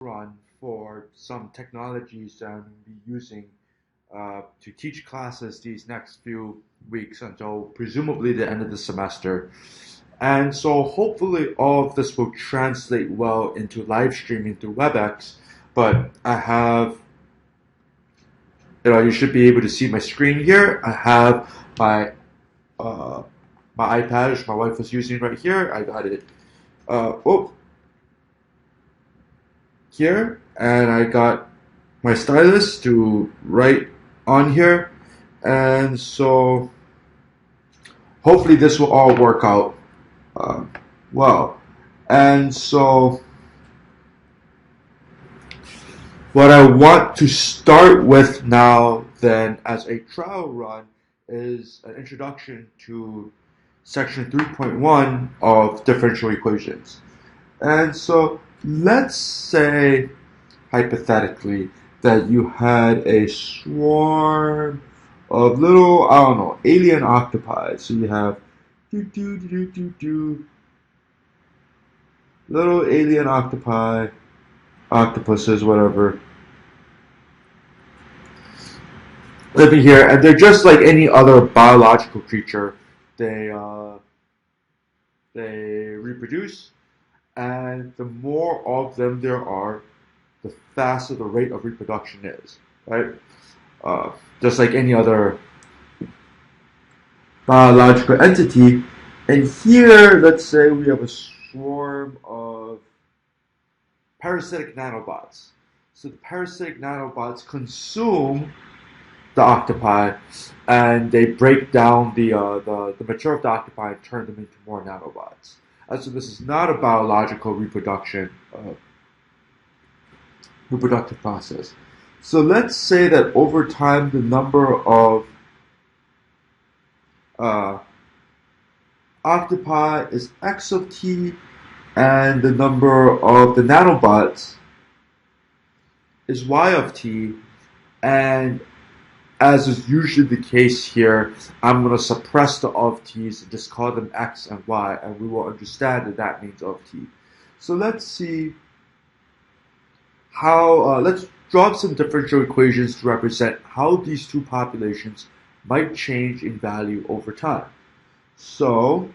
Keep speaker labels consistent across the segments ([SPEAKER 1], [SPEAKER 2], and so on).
[SPEAKER 1] run for some technologies that I'm going to be using to teach classes these next few weeks until presumably the end of the semester. And so hopefully all of this will translate well into live streaming through WebEx. But I have, you should be able to see my screen here. I have my uh, my iPad, which my wife was using right here. I got it. Oh, here, and I got my stylus to write on here, and so hopefully this will all work out uh, well. And so what I want to start with now, then, as a trial run, is an introduction to section 3.1 of differential equations. And so let's say, hypothetically, that you had a swarm of little, I don't know, alien octopi. So you have little alien octopi, octopuses, whatever, living here, and they're just like any other biological creature. They they reproduce, and the more of them there are, the faster the rate of reproduction is, right? Just like any other biological entity. And here, let's say we have a swarm of parasitic nanobots. So the parasitic nanobots consume the octopi, and they break down the mature of the octopi and turn them into more nanobots. And so this is not a biological reproductive process. So let's say that over time the number of octopi is x of t, and the number of the nanobots is y of t, and as is usually the case here, I'm going to suppress the of t's and just call them x and y, and we will understand that that means of t. So let's see how, let's draw up some differential equations to represent how these two populations might change in value over time. So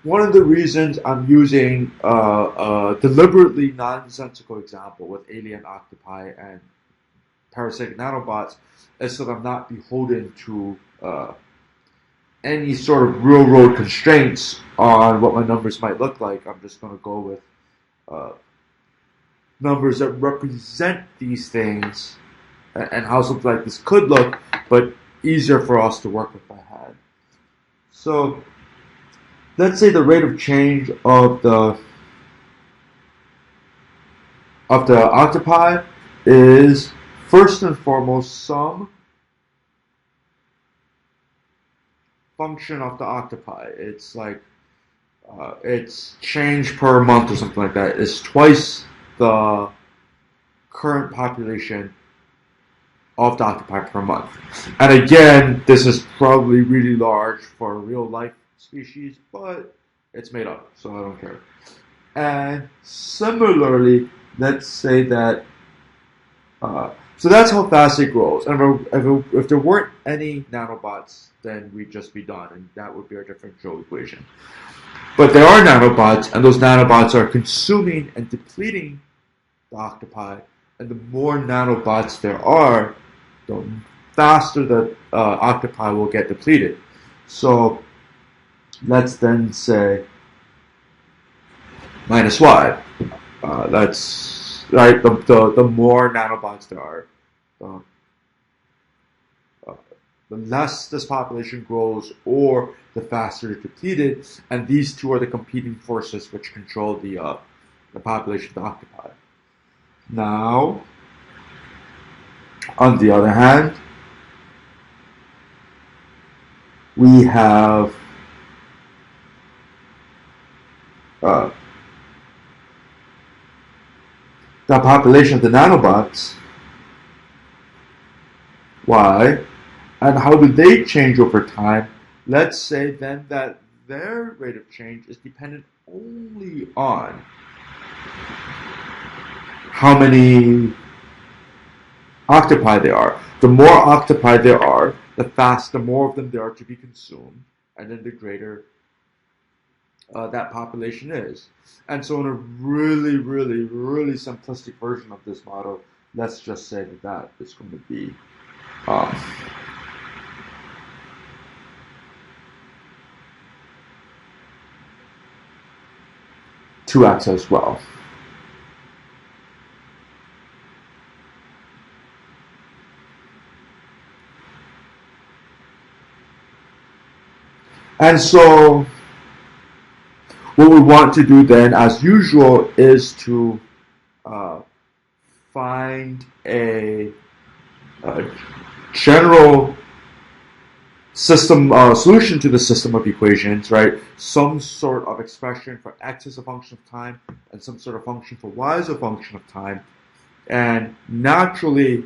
[SPEAKER 1] one of the reasons I'm using a deliberately nonsensical example with alien octopi and parasitic nanobots is so that I'm not beholden to any sort of real world constraints on what my numbers might look like. I'm just going to go with numbers that represent these things and how something like this could look, but easier for us to work with by hand. So let's say the rate of change of the octopi is first and foremost some function of the octopi. It's like it's change per month or something like that. It's twice the current population of the octopi per month. And again, this is probably really large for a real life species, but it's made up, so I don't care. And similarly, let's say that, so that's how fast it grows. And if there weren't any nanobots, then we'd just be done, and that would be our differential equation. But there are nanobots, and those nanobots are consuming and depleting the octopi, and the more nanobots there are, the faster the octopi will get depleted. So let's then say minus y. That's right. The more nanobots there are, uh, the less this population grows, or the faster it's depleted. And these two are the competing forces which control the population of the octopi. Now, on the other hand, we have the population of the nanobots, y, and how do they change over time? Let's say then that their rate of change is dependent only on how many octopi there are. The more octopi there are, the more of them there are to be consumed, and then the greater that population is. And so in a really, really, really simplistic version of this model, let's just say that that is going to be um, 2x as well. And so what we want to do then, as usual, is to uh, find a general system solution to the system of equations, right? Some sort of expression for x as a function of time, and some sort of function for y as a function of time, and naturally,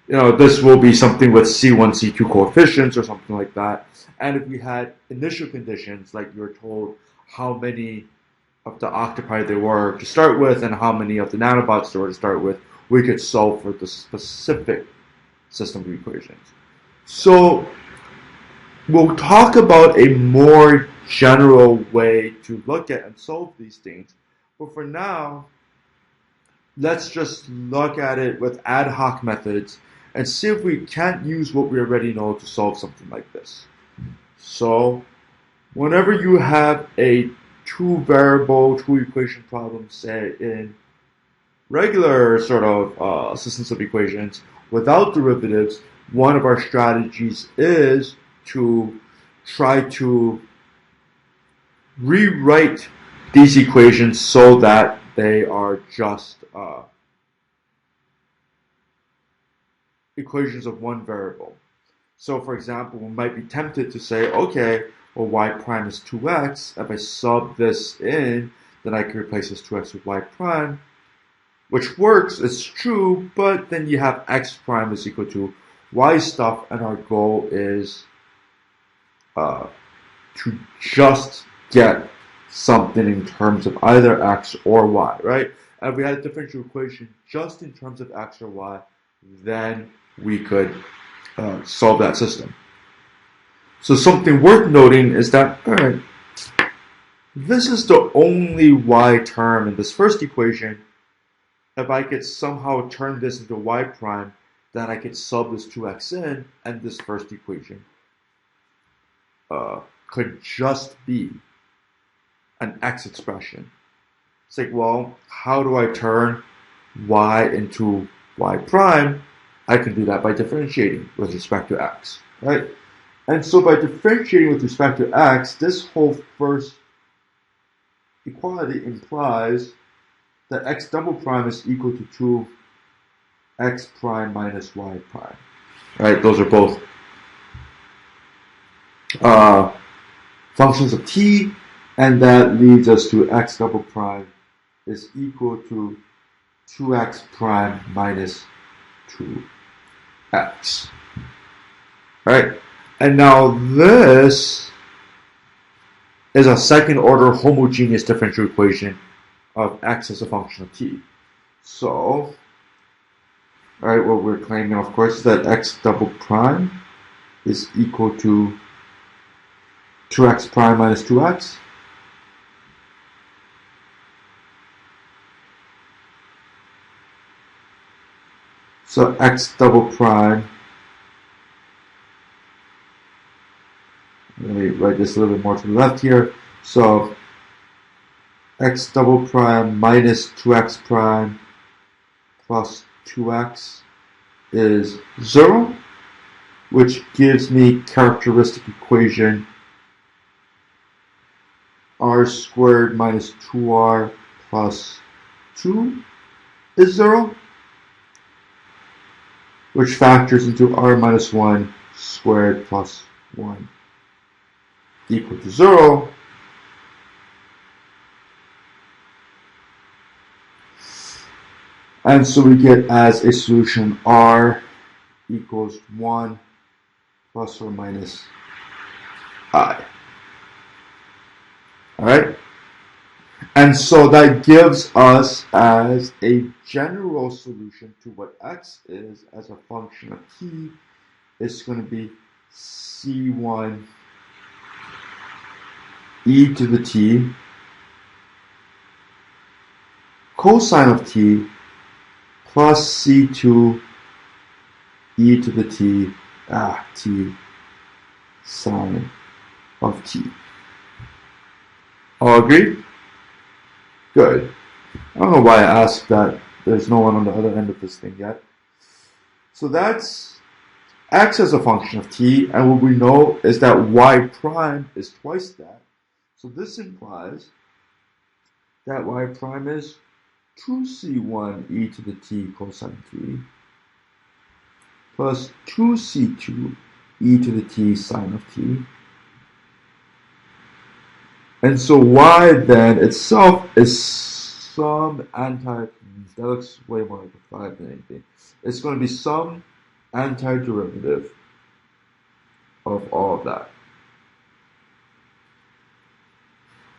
[SPEAKER 1] this will be something with C1, C2 coefficients or something like that. And if we had initial conditions, like you're told how many of the octopi there were to start with and how many of the nanobots there were to start with, we could solve for the specific system of equations. So we'll talk about a more general way to look at and solve these things. But for now, let's just look at it with ad hoc methods and see if we can't use what we already know to solve something like this. So whenever you have a two-variable, two-equation problem, say in regular sort of systems of equations without derivatives, one of our strategies is to try to rewrite these equations so that they are just equations of one variable. So for example, we might be tempted to say, okay, well, y prime is 2x. If I sub this in, then I can replace this 2x with y prime, which works, it's true, but then you have x prime is equal to y stuff, and our goal is to just get something in terms of either x or y, right? And if we had a differential equation just in terms of x or y, then we could solve that system. So something worth noting is that, all right, this is the only y term in this first equation. If I could somehow turn this into y prime, then I could sub this 2x in, and this first equation could just be an x expression. It's like, well, how do I turn y into y prime? I can do that by differentiating with respect to x, right? And so by differentiating with respect to x, this whole first equality implies that x double prime is equal to 2x prime minus y prime, right? Those are both functions of t, and that leads us to x double prime is equal to 2x prime minus 2x, right? And now this is a second order homogeneous differential equation of x as a function of t. So, all right, what we're claiming, of course, is that x double prime is equal to 2x prime minus 2x. So x double prime, let me write this a little bit more to the left here. So x double prime minus 2x prime plus 2x is 0, which gives me characteristic equation r squared minus 2r plus 2 is 0, which factors into r minus 1 squared plus 1 equal to 0. And so we get as a solution r equals 1 plus or minus I. Alright? And so that gives us as a general solution to what x is as a function of t, it's going to be c1 e to the t cosine of t plus c2 e to the t t sine of t. All agree? Good. I don't know why I asked that. There's no one on the other end of this thing yet. So that's x as a function of t, and what we know is that y prime is twice that. So this implies that y prime is 2c1 e to the t cosine t plus 2c2 e to the t sine of t. And so y then itself is some that looks way more like a 5 than anything. It's going to be some antiderivative of all of that,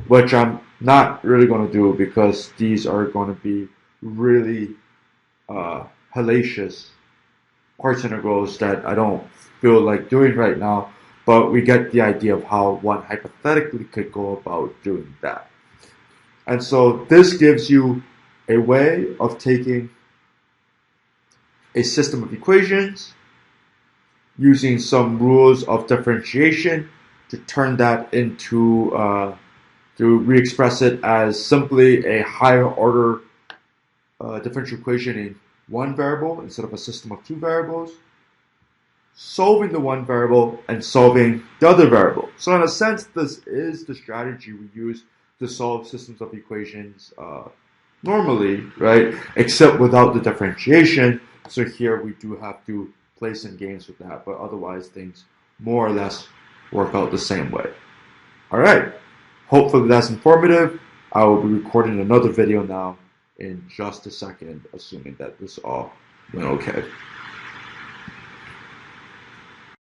[SPEAKER 1] which I'm not really going to do because these are going to be really hellacious parts integrals that I don't feel like doing right now, but we get the idea of how one hypothetically could go about doing that. And so this gives you a way of taking a system of equations using some rules of differentiation to turn that into, to re-express it as simply a higher order differential equation in one variable instead of a system of two variables, solving the one variable and solving the other variable. So in a sense, this is the strategy we use to solve systems of equations normally, right? Except without the differentiation. So here we do have to play some games with that, but otherwise things more or less work out the same way. All right. Hopefully that's informative. I will be recording another video now in just a second, assuming that this all went okay.